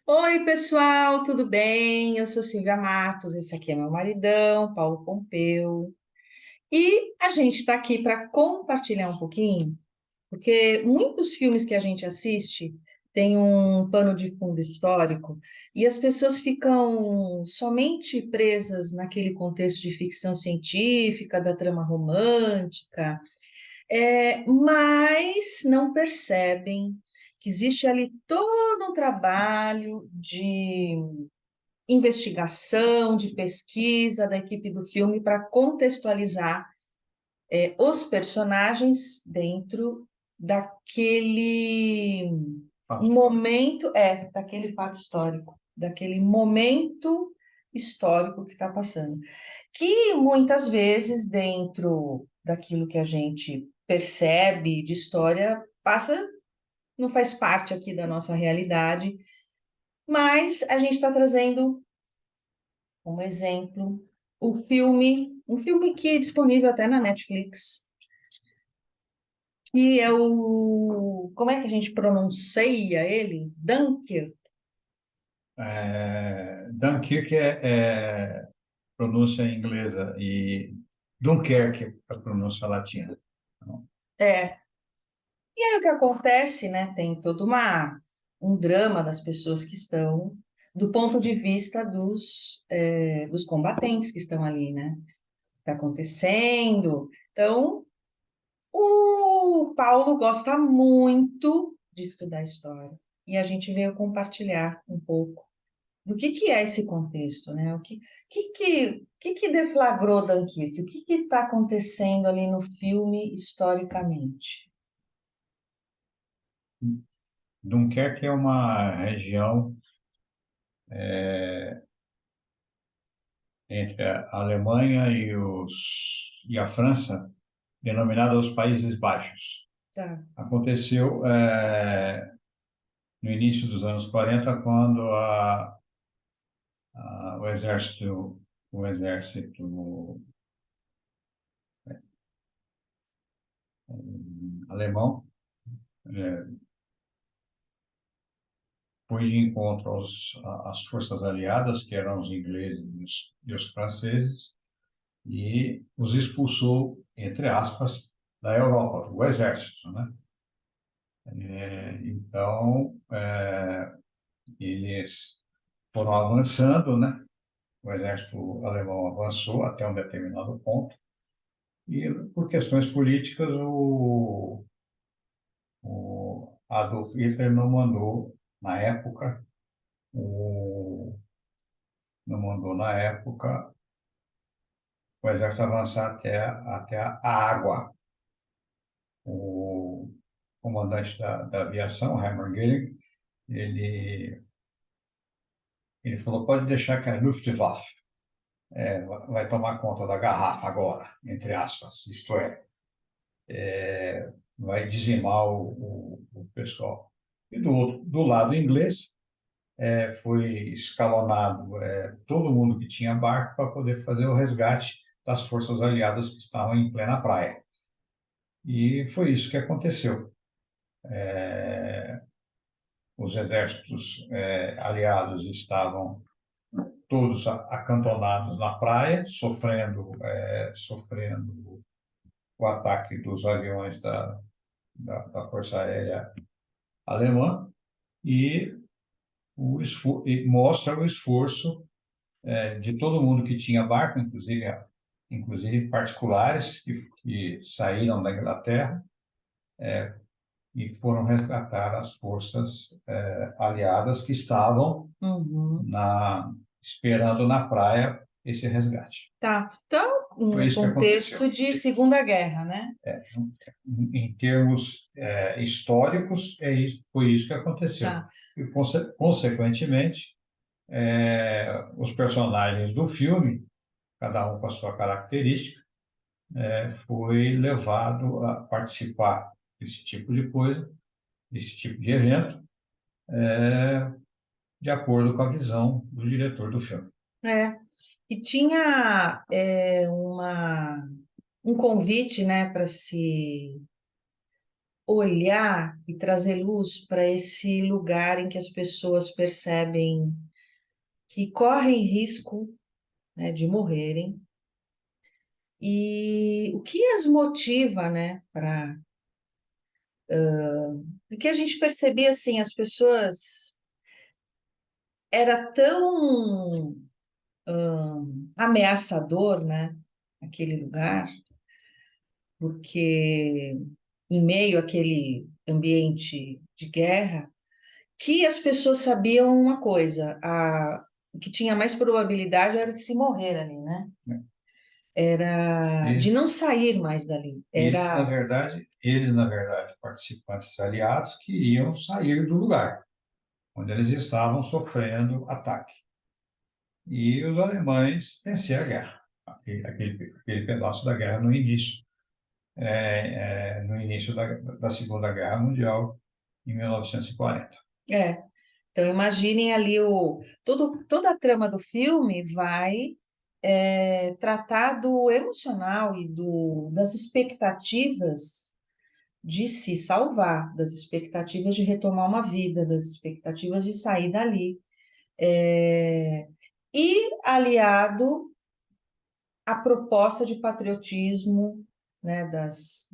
Oi, pessoal, tudo bem? Eu sou Silvia Matos, esse aqui é meu maridão, Paulo Pompeu. E a gente está aqui para compartilhar um pouquinho, porque muitos filmes que a gente assiste têm um pano de fundo histórico e as pessoas ficam somente presas naquele contexto de ficção científica, da trama romântica, mas não percebem que existe ali todo um trabalho de investigação, de pesquisa da equipe do filme para contextualizar os personagens dentro daquele momento, daquele fato histórico, daquele momento histórico que está passando. Que muitas vezes, dentro daquilo que a gente percebe de história, passa, não faz parte aqui da nossa realidade, mas a gente está trazendo como exemplo, um filme que é disponível até na Netflix, que é como é que a gente pronuncia ele? Dunkirk. Dunkirk é pronúncia inglesa e Dunkerque é a pronúncia latina. É. E aí o que acontece, né? Tem todo um drama das pessoas que estão, do ponto de vista dos combatentes que estão ali, né? Está acontecendo. Então, o Paulo gosta muito de estudar história. E a gente veio compartilhar um pouco do que é esse contexto, né? O que deflagrou Dunkirk? O que está acontecendo ali no filme historicamente? Dunkerque é uma região entre a Alemanha e a França, denominada os Países Baixos. Tá. Aconteceu no início dos anos 40, quando o exército alemão foi de encontro às forças aliadas, que eram os ingleses e os franceses, e os expulsou, entre aspas, da Europa, o exército, né? Então, eles foram avançando, né? O exército alemão avançou até um determinado ponto, e por questões políticas, o Adolf Hitler o, não mandou na época o exército avançar até a água. O comandante da aviação, Hermann Göring, ele, ele falou, pode deixar que a Luftwaffe vai tomar conta da garrafa agora, entre aspas, isto vai dizimar o pessoal. E do lado inglês, foi escalonado todo mundo que tinha barco para poder fazer o resgate das forças aliadas que estavam em plena praia. E foi isso que aconteceu. Os exércitos aliados estavam todos acantonados na praia, sofrendo o ataque dos aviões da Força Aérea Alemã, e e mostra o esforço de todo mundo que tinha barco, inclusive particulares que saíram da Inglaterra e foram resgatar as forças aliadas que estavam Uhum. esperando na praia esse resgate. Tá. Então, Foi no isso que contexto aconteceu. de Segunda Guerra, né? Em termos históricos, foi isso que aconteceu. Tá. E, consequentemente, os personagens do filme, cada um com a sua característica, foi levado a participar desse tipo de coisa, desse tipo de evento, de acordo com a visão do diretor do filme. É. E tinha um convite, né, olhar e trazer luz para esse lugar em que as pessoas percebem que correm risco, né, de morrerem, e o que as motiva, né, para que a gente percebia assim, as pessoas era tão ameaçador, né, aquele lugar, porque em meio àquele ambiente de guerra, que as pessoas sabiam uma coisa, o que tinha mais probabilidade era de se morrer ali, né? Era de Eles, não sair mais dali. Era, eles, na verdade, participantes aliados que iam sair do lugar onde eles estavam sofrendo ataque. E os alemães venceram a guerra, aquele pedaço da guerra no início da Segunda Guerra Mundial, em 1940. é. Então imaginem ali toda a trama do filme vai tratar do emocional e das expectativas de se salvar, das expectativas de retomar uma vida, das expectativas de sair dali. É, e aliado à proposta de patriotismo, né,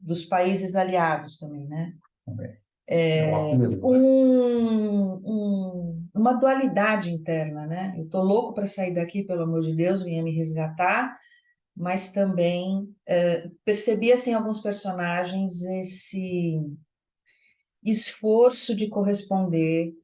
dos países aliados também, né? Também. É o apelo, né? Uma dualidade interna, né? Eu tô louco para sair daqui, pelo amor de Deus, venha me resgatar, mas também percebi assim em alguns personagens esse esforço de corresponder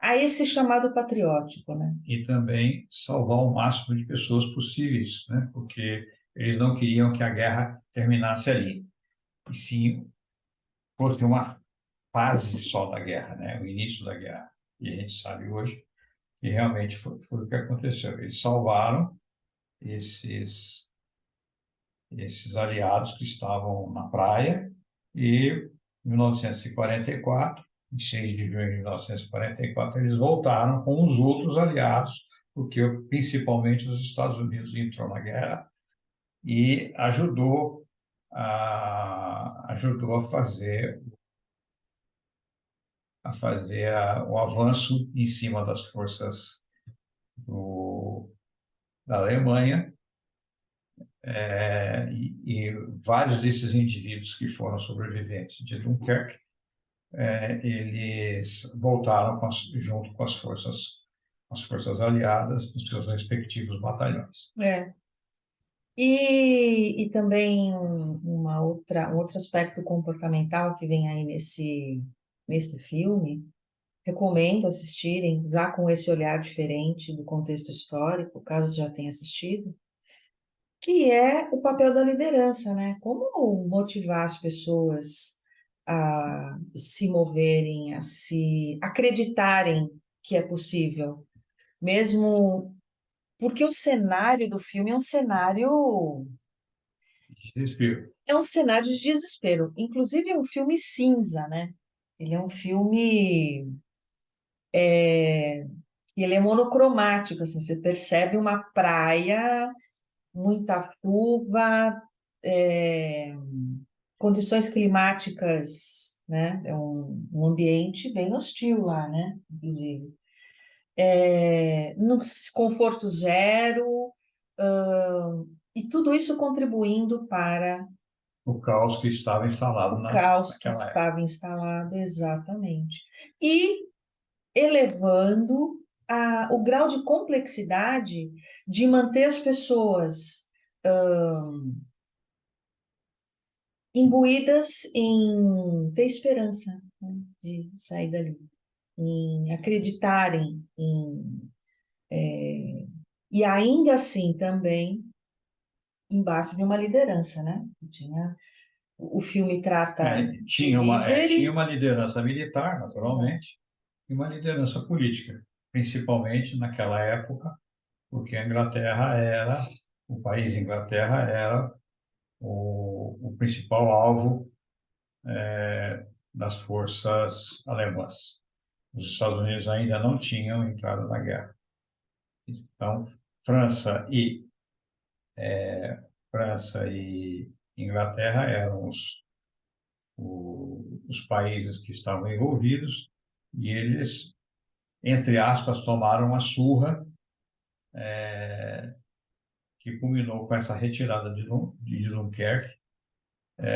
a esse chamado patriótico, né? E também salvar o máximo de pessoas possíveis, né? Porque eles não queriam que a guerra terminasse ali, e sim fosse uma fase só da guerra, né? O início da guerra. E a gente sabe hoje que realmente foi o que aconteceu. Eles salvaram esses, esses aliados que estavam na praia e, em 1944, em 6 de junho de 1944, eles voltaram com os outros aliados, porque principalmente os Estados Unidos entrou na guerra e ajudou o avanço em cima das forças da Alemanha, e vários desses indivíduos que foram sobreviventes de Dunkerque, eles voltaram junto com as forças aliadas nos seus respectivos batalhões. É. E também um outro aspecto comportamental que vem aí nesse filme, recomendo assistirem, já com esse olhar diferente do contexto histórico, caso já tenha assistido, que é o papel da liderança, né? Como motivar as pessoas a se moverem, a se acreditarem que é possível, mesmo porque o cenário do filme Desespero. é um cenário de desespero. Inclusive, é um filme cinza, né? Ele é um filme que ele é monocromático, assim, você percebe uma praia, muita chuva, é, condições climáticas, né? É um ambiente bem hostil lá, né? Inclusive. No conforto zero, e tudo isso contribuindo para O caos que estava instalado o caos que naquela época. estava instalado, exatamente. E elevando o grau de complexidade de manter as pessoas imbuídas em ter esperança, né, de sair dali, em acreditarem e ainda assim também embaixo de uma liderança, né? O filme trata de Tinha líder, uma liderança militar, exato, naturalmente, e uma liderança política, principalmente naquela época, porque o país Inglaterra era o principal alvo das forças alemãs. Os Estados Unidos ainda não tinham entrado na guerra. Então, França e França e Inglaterra eram os países que estavam envolvidos, e eles, entre aspas, tomaram uma surra que culminou com essa retirada de Dunkerque,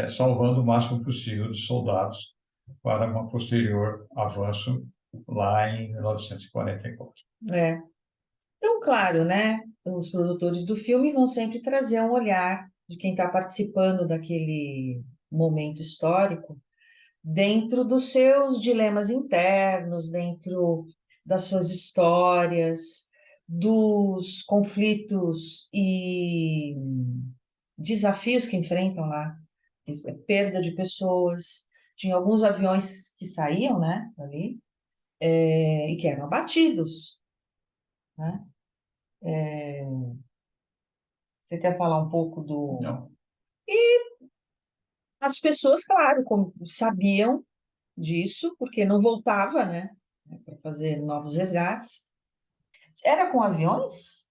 salvando o máximo possível de soldados para um posterior avanço lá em 1944. É. Então, claro, né? Os produtores do filme vão sempre trazer um olhar de quem está participando daquele momento histórico dentro dos seus dilemas internos, dentro das suas histórias, dos conflitos e desafios que enfrentam lá, perda de pessoas. Tinha alguns aviões que saíam, né, ali, e que eram abatidos, né? Você quer falar um pouco do... Não, As pessoas, claro, sabiam disso, porque não voltava, né, para fazer novos resgates. Era com aviões?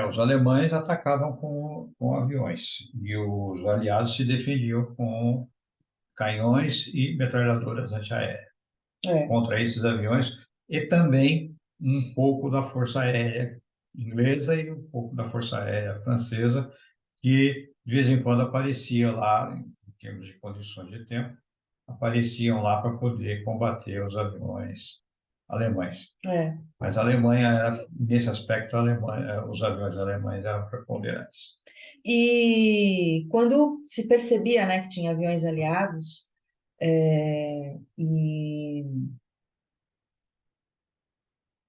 os alemães atacavam com aviões e os aliados se defendiam com canhões e metralhadoras antiaéreas É, contra esses aviões e também um pouco da Força Aérea inglesa e um pouco da Força Aérea francesa, que de vez em quando aparecia lá, em termos de condições de tempo, apareciam lá para poder combater os aviões alemães. é. Mas a Alemanha, nesse aspecto, a Alemanha, os aviões alemães eram preponderantes. E quando se percebia, né, que tinha aviões aliados, e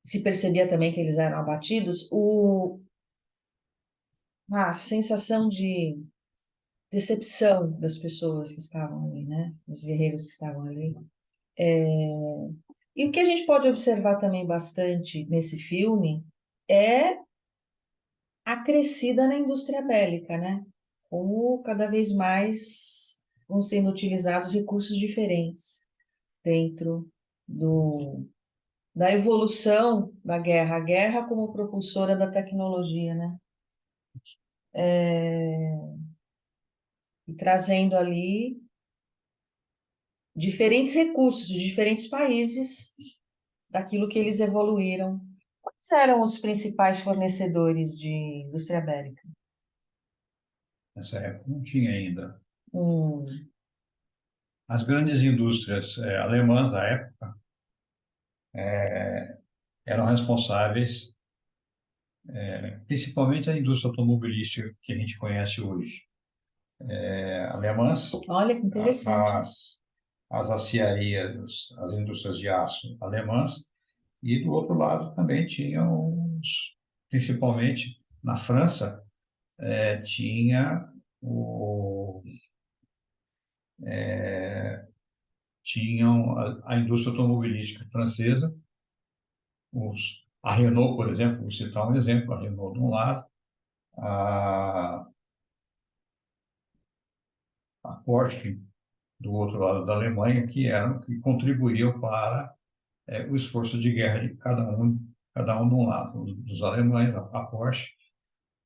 se percebia também que eles eram abatidos, a sensação de decepção das pessoas que estavam ali, né, dos guerreiros que estavam ali. E o que a gente pode observar também bastante nesse filme é a crescida na indústria bélica, né? Como cada vez mais vão sendo utilizados recursos diferentes dentro do, da evolução da guerra, a guerra como propulsora da tecnologia, né? E trazendo ali diferentes recursos de diferentes países daquilo que eles evoluíram. Quais eram os principais fornecedores de indústria bélica? Nessa época não tinha ainda. Hum, As grandes indústrias alemãs da época eram responsáveis, principalmente a indústria automobilística que a gente conhece hoje. Alemãs, olha que interessante. as aciarias, as indústrias de aço alemãs, e do outro lado também tinham, principalmente na França, tinha tinham a indústria automobilística francesa, a Renault, por exemplo, vou citar um exemplo, a Renault de um lado, a, a Porsche do outro lado da Alemanha, que contribuíam para o esforço de guerra de cada um de um lado, dos alemães, a Porsche,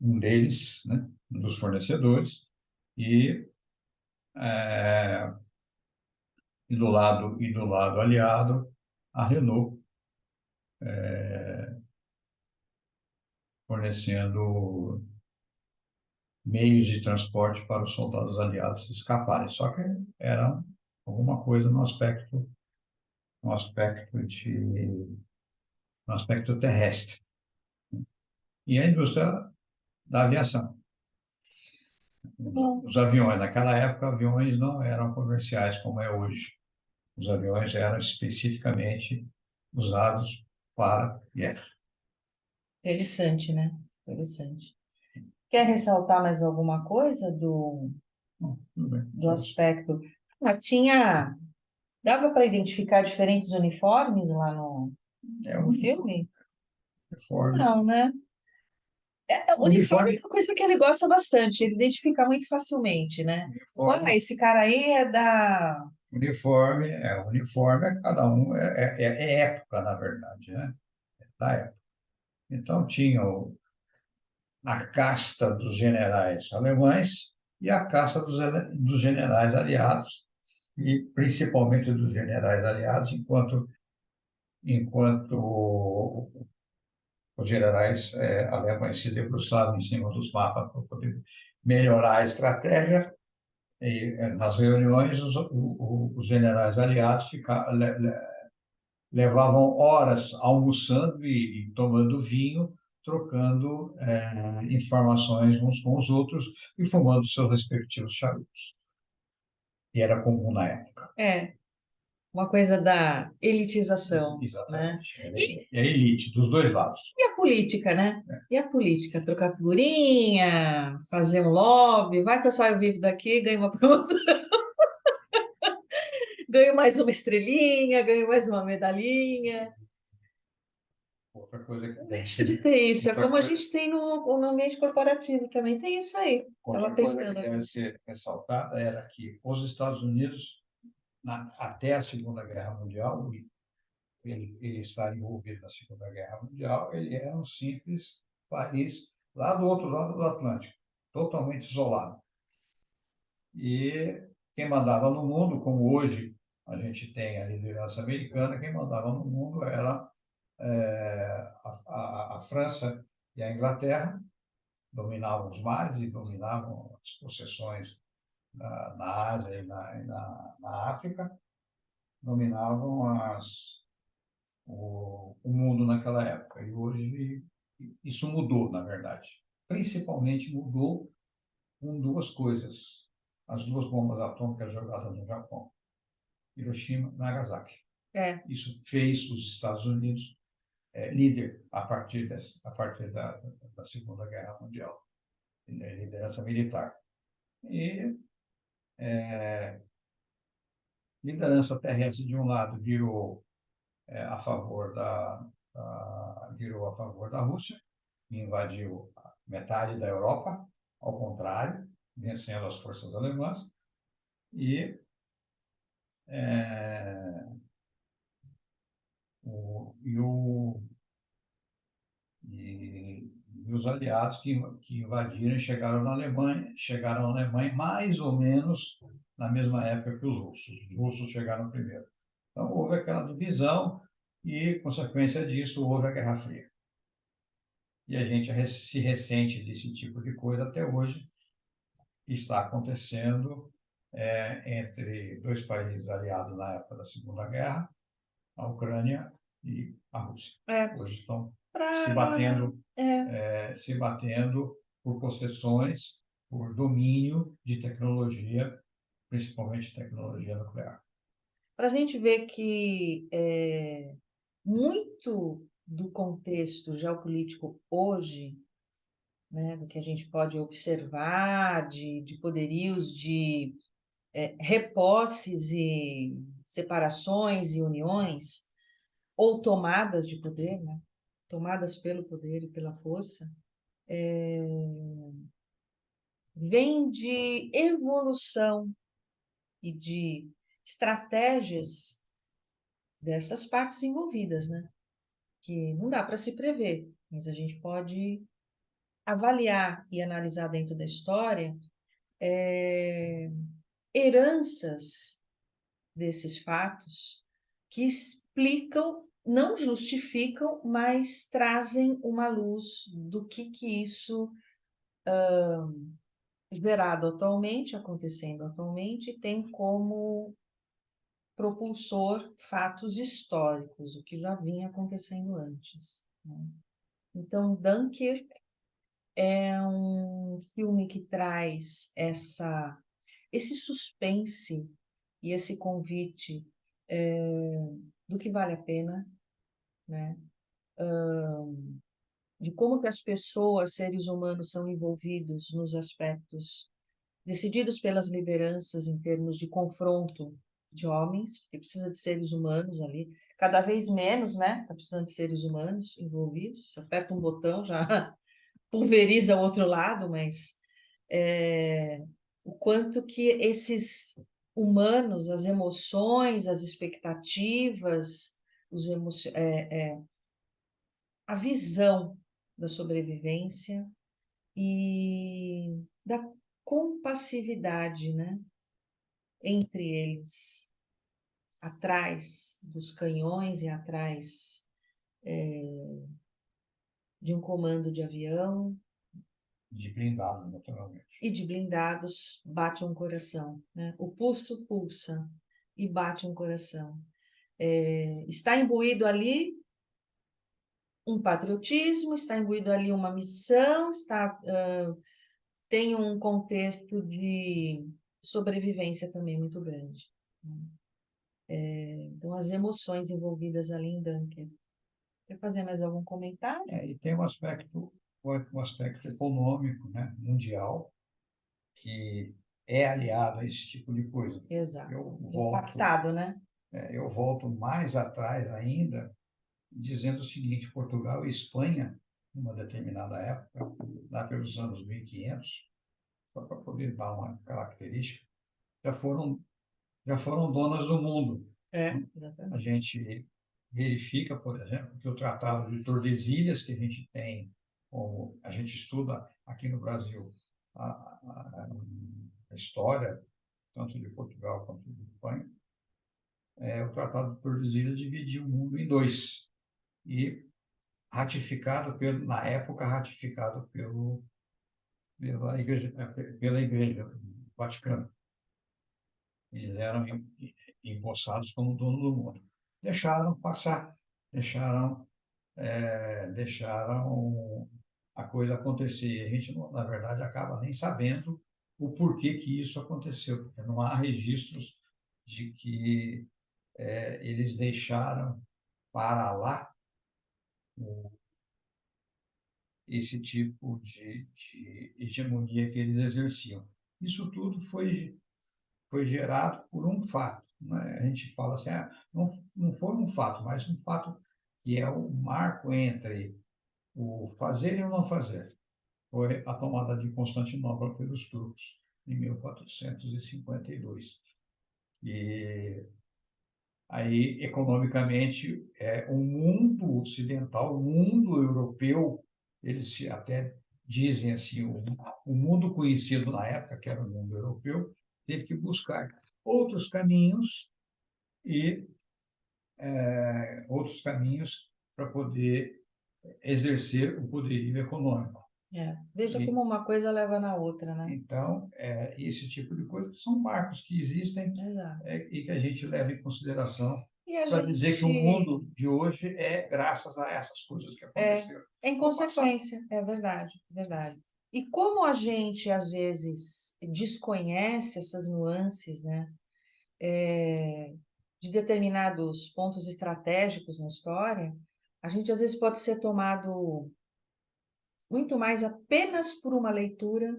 um deles, né, um dos fornecedores, e, é, e do lado aliado, a Renault, fornecendo meios de transporte para os soldados aliados escaparem. Só que era alguma coisa no aspecto no aspecto terrestre. E a indústria da aviação. Bom, Os aviões, naquela época, aviões não eram comerciais como é hoje. Os aviões eram especificamente usados para guerra. interessante, né? Interessante. Quer ressaltar mais alguma coisa Bom, tudo bem. do aspecto? Tinha. Dava para identificar diferentes uniformes lá É no um filme? uniforme. Não, né? O uniforme é Uniforme, uma coisa que ele gosta bastante, ele identifica muito facilmente, né? uniforme, Esse cara aí é da. uniforme, cada um é época, na verdade, né? Da época. Então, tinha a casta dos generais alemães e a casta dos generais aliados, e principalmente dos generais aliados, enquanto os generais alemães se debruçavam em cima dos mapas para poder melhorar a estratégia. E, nas reuniões, os generais aliados levavam horas almoçando e tomando vinho, trocando informações uns com os outros e fumando seus respectivos charutos. E era comum na época. É, uma coisa da elitização, né? Exatamente. E, É a elite, dos dois lados. e a política, né? E a política? Trocar figurinha, fazer um lobby, vai que eu saio vivo daqui, ganho uma promoção, ganho mais uma estrelinha, ganho mais uma medalhinha. Outra coisa que Não tem deixa de que, ter isso, é outra como a coisa, gente tem no ambiente corporativo também, tem isso aí. Estava outra coisa que pensando deve aqui. ser ressaltada era que os Estados Unidos, até a Segunda Guerra Mundial, ele estar envolvido na Segunda Guerra Mundial, ele era um simples país lá do outro lado do Atlântico, totalmente isolado. E quem mandava no mundo, como hoje a gente tem a liderança americana, quem mandava no mundo era a França e a Inglaterra, dominavam os mares e dominavam as possessões na Ásia e na África, dominavam o mundo naquela época. E hoje isso mudou, na verdade. Principalmente mudou com duas coisas: as duas bombas atômicas jogadas no Japão, Hiroshima e Nagasaki. É, Isso fez os Estados Unidos líder a partir da Segunda Guerra Mundial, liderança militar. E liderança terrestre de um lado virou virou a favor da Rússia, e invadiu metade da Europa, ao contrário, vencendo as forças alemãs, e, é, o, e, o, e os aliados que invadiram e chegaram na Alemanha mais ou menos na mesma época que os russos. Os russos chegaram primeiro. Então, houve aquela divisão e, consequência disso, houve a Guerra Fria. E a gente se ressente desse tipo de coisa até hoje, que está acontecendo entre dois países aliados na época da Segunda Guerra, a Ucrânia e a Rússia. é, Hoje estão se pra, batendo, é, se batendo por possessões, por domínio de tecnologia, principalmente tecnologia nuclear. para a gente ver que muito do contexto geopolítico hoje, né, do que a gente pode observar de poderios de reposses e separações e uniões, ou tomadas de poder, né, tomadas pelo poder e pela força, vem de evolução e de estratégias dessas partes envolvidas, né? Que não dá para se prever, mas a gente pode avaliar e analisar dentro da história heranças desses fatos que explicam, não justificam, mas trazem uma luz do que isso gerado atualmente, acontecendo atualmente, tem como propulsor fatos históricos, o que já vinha acontecendo antes, né? Então, Dunkirk é um filme que traz esse suspense e esse convite do que vale a pena, né? De como que as pessoas, seres humanos, são envolvidos nos aspectos decididos pelas lideranças em termos de confronto de homens, porque precisa de seres humanos ali, cada vez menos, né? Tá precisando de seres humanos envolvidos. Você aperta um botão, já pulveriza o outro lado, mas o quanto que esses humanos, as emoções, as expectativas, a visão da sobrevivência e da compassividade, né? entre eles, atrás dos canhões e atrás de um comando de avião De blindado, naturalmente. e de blindados, bate um coração, né? O pulso pulsa e bate um coração. Está imbuído ali um patriotismo, está imbuído ali uma missão, tem um contexto de sobrevivência também muito grande, né? Então, as emoções envolvidas ali em Dunkerque. Quer fazer mais algum comentário? E tem um aspecto econômico, né, mundial, que é aliado a esse tipo de coisa. Exato. Eu volto, Impactado, né? eu volto mais atrás ainda, dizendo o seguinte: Portugal e Espanha, numa determinada época, lá pelos anos 1500, só para poder dar uma característica, já foram, já foram donas do mundo. A Exatamente. gente verifica, por exemplo, que o Tratado de Tordesilhas, que a gente tem, como a gente estuda aqui no Brasil, a história, tanto de Portugal quanto de Espanha, o Tratado de Tordesilhas dividiu o mundo em dois, e na época, ratificado pela Igreja do Vaticano. Eles eram empossados como dono do mundo. Deixaram passar, deixaram deixaram a coisa acontecer. E a gente, na verdade, acaba nem sabendo o porquê que isso aconteceu, porque não há registros de que eles deixaram para lá esse tipo de hegemonia que eles exerciam. Isso tudo foi gerado por um fato, né? A gente fala assim, não foi um fato, mas um fato que é o marco entre o fazer e o não fazer. Foi a tomada de Constantinopla pelos turcos, em 1452. E aí, economicamente, o mundo ocidental, o mundo europeu, eles até dizem assim, o mundo conhecido na época, que era o mundo europeu, teve que buscar outros caminhos e outros caminhos para poder exercer o poderio econômico. Veja E, como uma coisa leva na outra, né? então, esse tipo de coisa são marcos que existem Exato. e que a gente leva em consideração E a para dizer que o gente mundo de hoje é graças a essas coisas que é, aconteceram é em no passado. consequência, é verdade, verdade. E como a gente às vezes desconhece essas nuances, né, de determinados pontos estratégicos na história, a gente às vezes pode ser tomado muito mais apenas por uma leitura.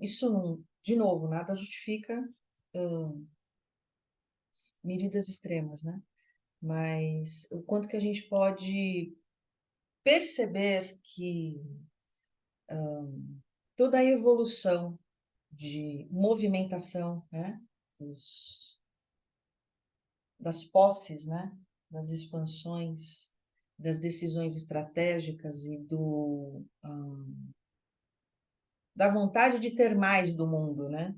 Isso não, de novo, nada justifica medidas extremas, né? Mas o quanto que a gente pode perceber que toda a evolução de movimentação, né, das posses, né, das expansões, das decisões estratégicas e da vontade de ter mais do mundo, né,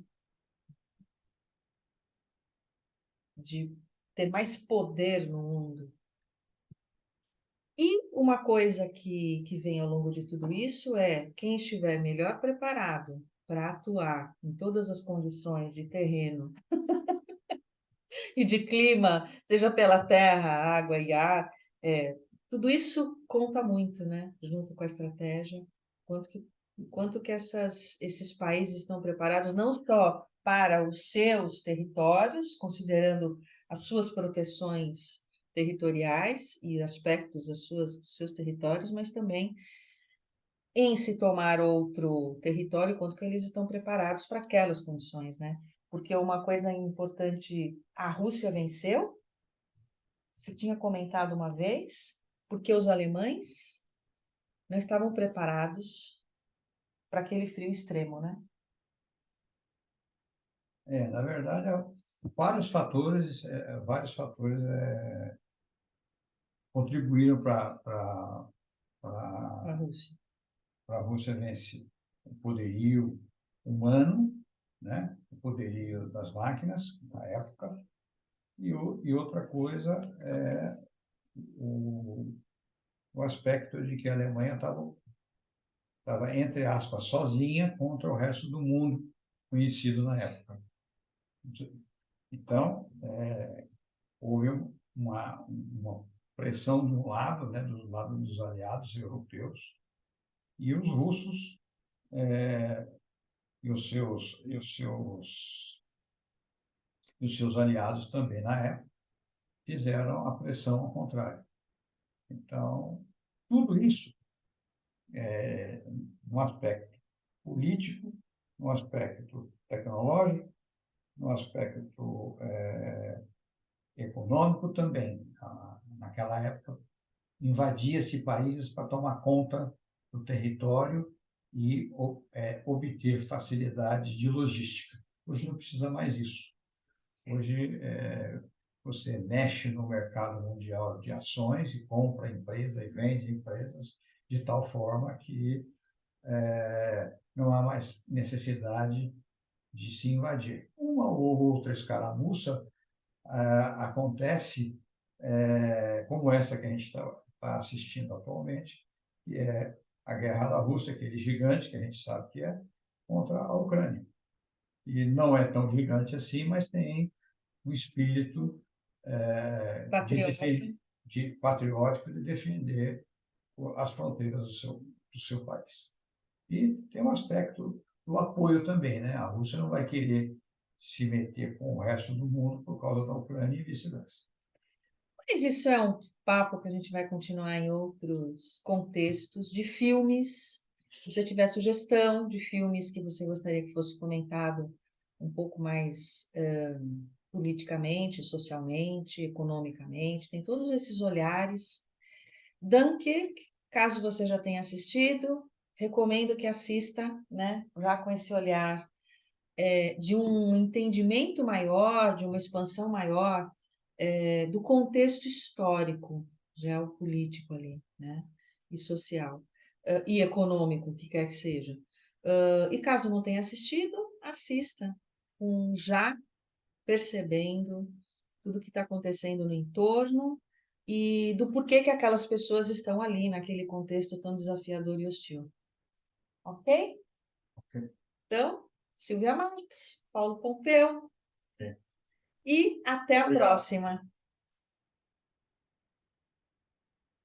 de ter mais poder no mundo. E uma coisa que vem ao longo de tudo isso é quem estiver melhor preparado para atuar em todas as condições de terreno e de clima, seja pela terra, água e ar, tudo isso conta muito, né? Junto com a estratégia, quanto que esses países estão preparados não só para os seus territórios, considerando as suas proteções territoriais e aspectos dos seus territórios, mas também em se tomar outro território, quanto que eles estão preparados para aquelas condições, né? Porque uma coisa importante, a Rússia venceu, você tinha comentado uma vez, porque os alemães não estavam preparados para aquele frio extremo, né? Na verdade, vários fatores contribuíram para A Rússia. a Rússia vencer o poderio humano né? O poderio das máquinas na época, e outra coisa é o, o aspecto de que a Alemanha estava, entre aspas, sozinha contra o resto do mundo conhecido na época. Então, houve uma pressão de um lado, né, do lado dos aliados europeus, e os russos e os seus aliados também na época fizeram a pressão ao contrário. Então, tudo isso no aspecto político, no aspecto tecnológico, no aspecto econômico também. Naquela época, invadia-se países para tomar conta do território e obter facilidades de logística. Hoje não precisa mais isso. Hoje você mexe no mercado mundial de ações e compra empresa e vende empresas de tal forma que não há mais necessidade de se invadir. Uma ou outra escaramuça acontece, como essa que a gente está assistindo atualmente, que é a guerra da Rússia, aquele gigante que a gente sabe que é, contra a Ucrânia. E não é tão gigante assim, mas tem um espírito patriótico de defender as fronteiras do seu país. E tem um aspecto do apoio também, né? A Rússia não vai querer se meter com o resto do mundo por causa da Ucrânia e vice-versa. Mas isso é um papo que a gente vai continuar em outros contextos de filmes. Se você tiver sugestão de filmes que você gostaria que fosse comentado um pouco mais politicamente, socialmente, economicamente, tem todos esses olhares. Dunkirk, caso você já tenha assistido, recomendo que assista, né? Já com esse olhar de um entendimento maior, de uma expansão maior do contexto histórico, geopolítico ali, né? E social, e econômico, o que quer que seja. E caso não tenha assistido, assista, já percebendo tudo que está acontecendo no entorno e do porquê que aquelas pessoas estão ali naquele contexto tão desafiador e hostil. Ok? Ok? Então, Silvia Marques, Paulo Pompeu, Ok. e até a Obrigado. próxima.